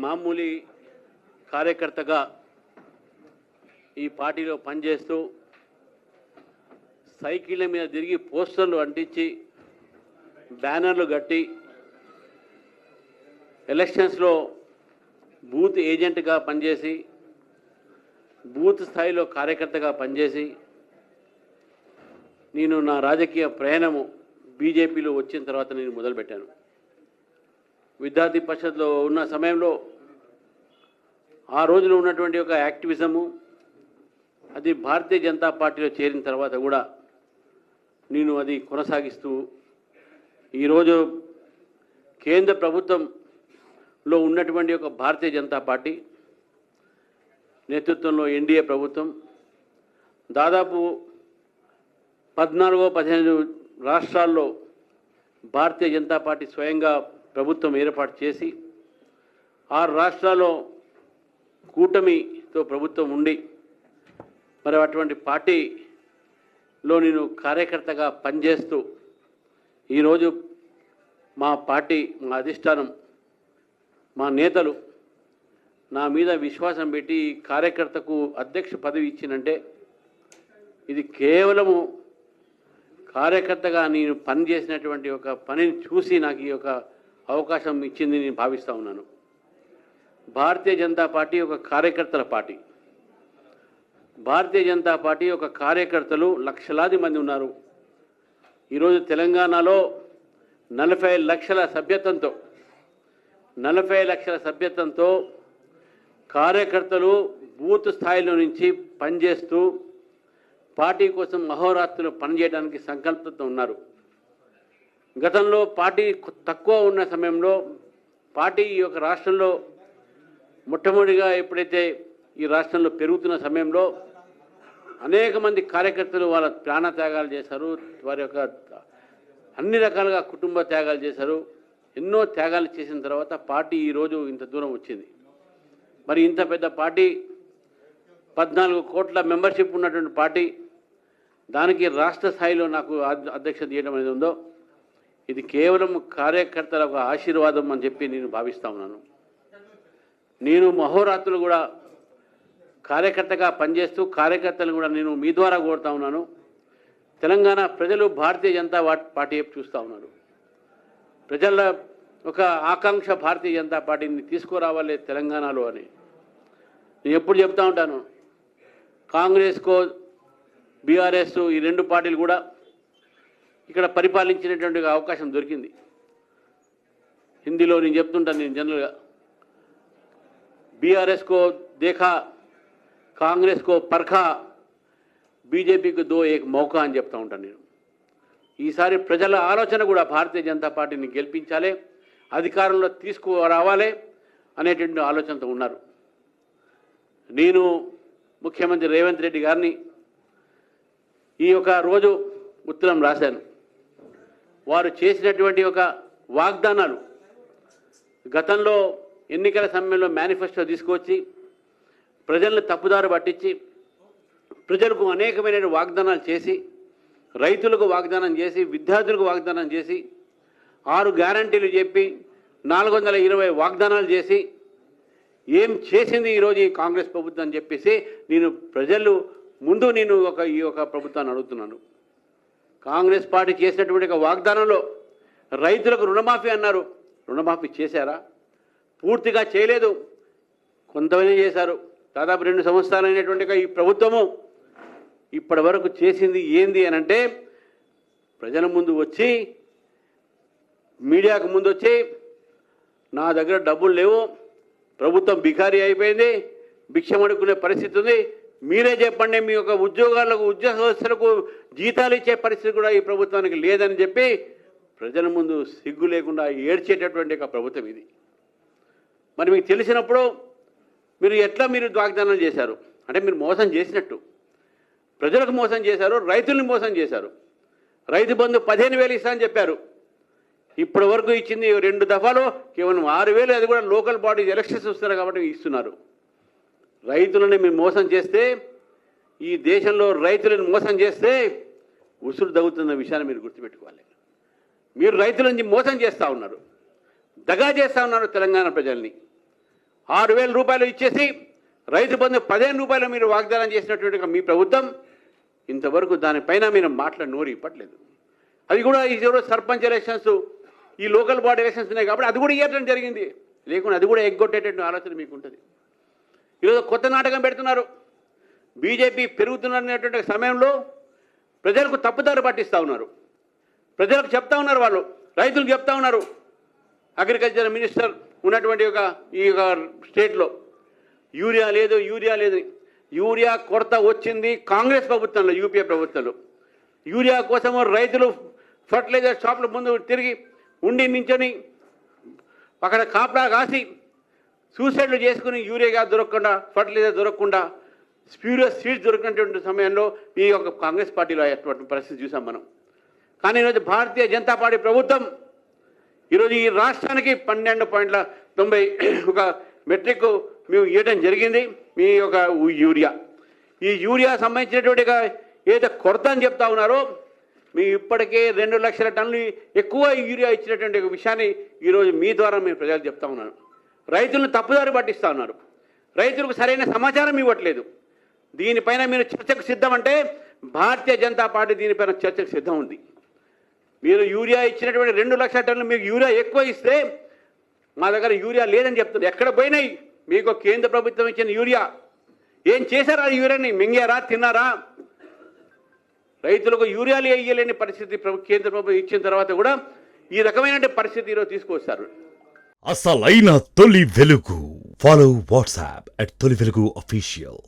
మామూలు కార్యకర్తగా ఈ పార్టీలో పనిచేస్తూ సైకిళ్ళ మీద తిరిగి పోస్టర్లు అంటించి బ్యానర్లు కట్టి ఎలక్షన్స్లో బూత్ ఏజెంట్గా పనిచేసి బూత్ స్థాయిలో కార్యకర్తగా పనిచేసి నేను నా రాజకీయ ప్రయాణము బీజేపీలో వచ్చిన తర్వాత నేను మొదలుపెట్టాను. విద్యార్థి పరిషత్లో ఉన్న సమయంలో ఆ రోజులో ఉన్నటువంటి ఒక యాక్టివిజము అది భారతీయ జనతా పార్టీలో చేరిన తర్వాత కూడా నేను అది కొనసాగిస్తూ ఈరోజు కేంద్ర ప్రభుత్వంలో ఉన్నటువంటి ఒక భారతీయ జనతా పార్టీ నేతృత్వంలో ఎన్డీఏ ప్రభుత్వం దాదాపు 14-15 రాష్ట్రాల్లో భారతీయ జనతా పార్టీ స్వయంగా ప్రభుత్వం ఏర్పాటు చేసి 6 రాష్ట్రాల్లో కూటమితో ప్రభుత్వం ఉండి మరి అటువంటి పార్టీలో నేను కార్యకర్తగా పనిచేస్తూ ఈరోజు మా పార్టీ మా అధిష్టానం మా నేతలు నా మీద విశ్వాసం పెట్టి కార్యకర్తకు అధ్యక్ష పదవి ఇచ్చినంటే ఇది కేవలము కార్యకర్తగా నేను పనిచేసినటువంటి ఒక పనిని చూసి నాకు ఈ యొక్క అవకాశం ఇచ్చింది నేను భావిస్తూ ఉన్నాను. భారతీయ జనతా పార్టీ ఒక కార్యకర్తల పార్టీ. భారతీయ జనతా పార్టీ ఒక కార్యకర్తలు లక్షలాది మంది ఉన్నారు. ఈరోజు తెలంగాణలో 40 లక్షల సభ్యత్వంతో కార్యకర్తలు బూత్ స్థాయిలో నుంచి పనిచేస్తూ పార్టీ కోసం అహోరాత్రులు పనిచేయడానికి సంకల్పంతో ఉన్నారు. గతంలో పార్టీ తక్కువ ఉన్న సమయంలో పార్టీ ఈ యొక్క రాష్ట్రంలో మొట్టమొదటిగా ఎప్పుడైతే ఈ రాష్ట్రంలో పెరుగుతున్న సమయంలో అనేక మంది కార్యకర్తలు వాళ్ళ ప్రాణ త్యాగాలు చేశారు. వారి యొక్క అన్ని రకాలుగా కుటుంబ త్యాగాలు చేశారు. ఎన్నో త్యాగాలు చేసిన తర్వాత పార్టీ ఈరోజు ఇంత దూరం వచ్చింది. మరి ఇంత పెద్ద పార్టీ 14 కోట్ల మెంబర్షిప్ ఉన్నటువంటి పార్టీ దానికి రాష్ట్ర స్థాయిలో నాకు అధ్యక్షత చేయడం అనేది ఉందో ఇది కేవలం కార్యకర్తల ఒక ఆశీర్వాదం అని చెప్పి నేను భావిస్తూ ఉన్నాను. నేను మహోరాత్రులు కూడా కార్యకర్తగా పనిచేస్తూ కార్యకర్తలను కూడా నేను మీ ద్వారా కోరుతా ఉన్నాను. తెలంగాణ ప్రజలు భారతీయ జనతా పార్టీ చూస్తూ ఉన్నారు. ప్రజల ఒక ఆకాంక్ష భారతీయ జనతా పార్టీని తీసుకురావాలి తెలంగాణలో అని నేను ఎప్పుడు చెప్తూ ఉంటాను. కాంగ్రెస్కో బీఆర్ఎస్ ఈ 2 పార్టీలు కూడా ఇక్కడ పరిపాలించినటువంటి అవకాశం దొరికింది. హిందీలో నేను చెప్తుంటాను. నేను జనరల్గా बीआरएस को देखा, कांग्रेस को परखा, बीजेपी को दो एक मौका అని చెప్తా ఉంటాను నేను. ఈసారి ప్రజల ఆలోచన కూడా భారతీయ జనతా పార్టీని గెలిపించాలి, అధికారంలో తీసుకురావాలి అనేటువంటి ఆలోచనతో ఉన్నారు. నేను ముఖ్యమంత్రి రేవంత్ రెడ్డి గారిని ఈ ఒక రోజు ఉత్తరం రాశాను. వారు చేసినటువంటి ఒక వాగ్దానాలు గతంలో ఎన్నికల సమయంలో మేనిఫెస్టో తీసుకొచ్చి ప్రజలను తప్పుదారి పట్టించి ప్రజలకు అనేకమైన వాగ్దానాలు చేసి రైతులకు వాగ్దానం చేసి విద్యార్థులకు వాగ్దానం చేసి 6 గ్యారంటీలు చెప్పి 420 వాగ్దానాలు చేసి ఏం చేసింది ఈరోజు ఈ కాంగ్రెస్ ప్రభుత్వం అని చెప్పేసి నేను ప్రజలు ముందు నేను ఈ ప్రభుత్వాన్ని అడుగుతున్నాను. కాంగ్రెస్ పార్టీ చేసినటువంటి ఒక వాగ్దానంలో రైతులకు రుణమాఫీ అన్నారు. రుణమాఫీ చేశారా? పూర్తిగా చేయలేదు, కొంతమంది చేశారు. దాదాపు 2 సంవత్సరాలు అయినటువంటి ఈ ప్రభుత్వము ఇప్పటి వరకు చేసింది ఏంది అని అంటే ప్రజల ముందు వచ్చి మీడియాకు ముందు వచ్చి నా దగ్గర డబ్బులు లేవు, ప్రభుత్వం బికారీ అయిపోయింది, భిక్షం అడుక్కునే పరిస్థితి ఉంది, మీరే చెప్పండి, మీ యొక్క ఉద్యోగస్తులకు జీతాలు ఇచ్చే పరిస్థితి కూడా ఈ ప్రభుత్వానికి లేదని చెప్పి ప్రజల ముందు సిగ్గు లేకుండా ఏడ్చేటటువంటి ఒక ప్రభుత్వం ఇది. మరి మీకు తెలిసినప్పుడు మీరు ఎట్లా వాగ్దానాలు చేశారు అంటే మీరు మోసం చేసినట్టు. ప్రజలకు మోసం చేశారు, రైతుల్ని మోసం చేశారు. రైతు బంధు 15,000 ఇస్తా అని చెప్పారు. ఇప్పటి వరకు ఇచ్చింది 2 దఫాలు కేవలం 6,000, అది కూడా లోకల్ బాడీస్ ఎలక్షన్స్ వస్తున్నారు కాబట్టి ఇస్తున్నారు. రైతులని మీరు మోసం చేస్తే, ఈ దేశంలో రైతులను మోసం చేస్తే ఉసురు తగ్గుతున్న విషయాన్ని మీరు గుర్తుపెట్టుకోవాలి. మీరు రైతులని మోసం చేస్తూ ఉన్నారు, దగా చేస్తూ ఉన్నారు తెలంగాణ ప్రజల్ని. 6,000 రూపాయలు ఇచ్చేసి రైతు బంధు 15 రూపాయలు మీరు వాగ్దానం చేసినటువంటి మీ ప్రభుత్వం ఇంతవరకు దానిపైన మీరు నోరు ఇప్పట్లేదు. అది కూడా ఈరోజు సర్పంచ్ ఎలక్షన్స్, ఈ లోకల్ బాడీ ఎలక్షన్స్ ఉన్నాయి కాబట్టి అది కూడా ఇవ్వడం జరిగింది. లేకుండా అది కూడా ఎగ్గొట్టేటటువంటి ఆలోచన మీకు ఉంటుంది. ఈరోజు కొత్త నాటకం పెడుతున్నారు. బీజేపీ పెరుగుతున్నటువంటి సమయంలో ప్రజలకు తప్పుదారి పట్టిస్తూ ఉన్నారు. ప్రజలకు చెప్తా ఉన్నారు, వాళ్ళు రైతులకు చెప్తా ఉన్నారు. అగ్రికల్చర్ మినిస్టర్ ఉన్నటువంటి ఈ స్టేట్లో యూరియా లేదు, యూరియా లేదు. యూరియా కొరత వచ్చింది కాంగ్రెస్ ప్రభుత్వంలో, యూపీఏ ప్రభుత్వంలో. యూరియా కోసము రైతులు ఫర్టిలైజర్ షాపుల ముందు తిరిగి ఉండి నించొని అక్కడ కాపలా కాసి సూసైడ్లు చేసుకుని యూరియా దొరకకుండా, ఫర్టిలైజర్ దొరకకుండా, స్ప్యూరియస్ సీడ్స్ దొరికినటువంటి సమయంలో ఈ కాంగ్రెస్ పార్టీలో అటువంటి పరిస్థితి చూసాం మనం. కానీ ఈరోజు భారతీయ జనతా పార్టీ ప్రభుత్వం ఈరోజు ఈ రాష్ట్రానికి 12.91 మెట్రిక్ మేము ఇవ్వడం జరిగింది. మీ యూరియా, ఈ యూరియా సంబంధించినటువంటి ఏదైతే కొరత అని చెప్తా ఉన్నారో, మీ ఇప్పటికే 2 లక్షల టన్నులు ఎక్కువ యూరియా ఇచ్చినటువంటి విషయాన్ని ఈరోజు మీ ద్వారా మేము ప్రజలకు చెప్తా ఉన్నాను. రైతులను తప్పుదారి పట్టిస్తూ ఉన్నారు. రైతులకు సరైన సమాచారం ఇవ్వట్లేదు. దీనిపైన మీరు చర్చకు సిద్ధం అంటే భారతీయ జనతా పార్టీ దీనిపైన చర్చకు సిద్ధం ఉంది. మీరు యూరియా ఇచ్చినటువంటి 2 లక్షల టన్నులు మీకు యూరియా ఎక్కువ ఇస్తే మా దగ్గర యూరియా లేదని చెప్తున్నారు. ఎక్కడ పోయినాయి మీకు కేంద్ర ప్రభుత్వం ఇచ్చిన యూరియా? ఏం చేశారా? యూరియాని మింగారా, తిన్నారా? రైతులకు యూరియాలు వేయలేని పరిస్థితి కేంద్ర ప్రభుత్వం ఇచ్చిన తర్వాత కూడా ఈ రకమైన పరిస్థితి ఈరోజు తీసుకొస్తారు. అసలైన తొలి వెలుగు. ఫాలో వాట్సాప్ @తొలి వెలుగు అఫీషియల్.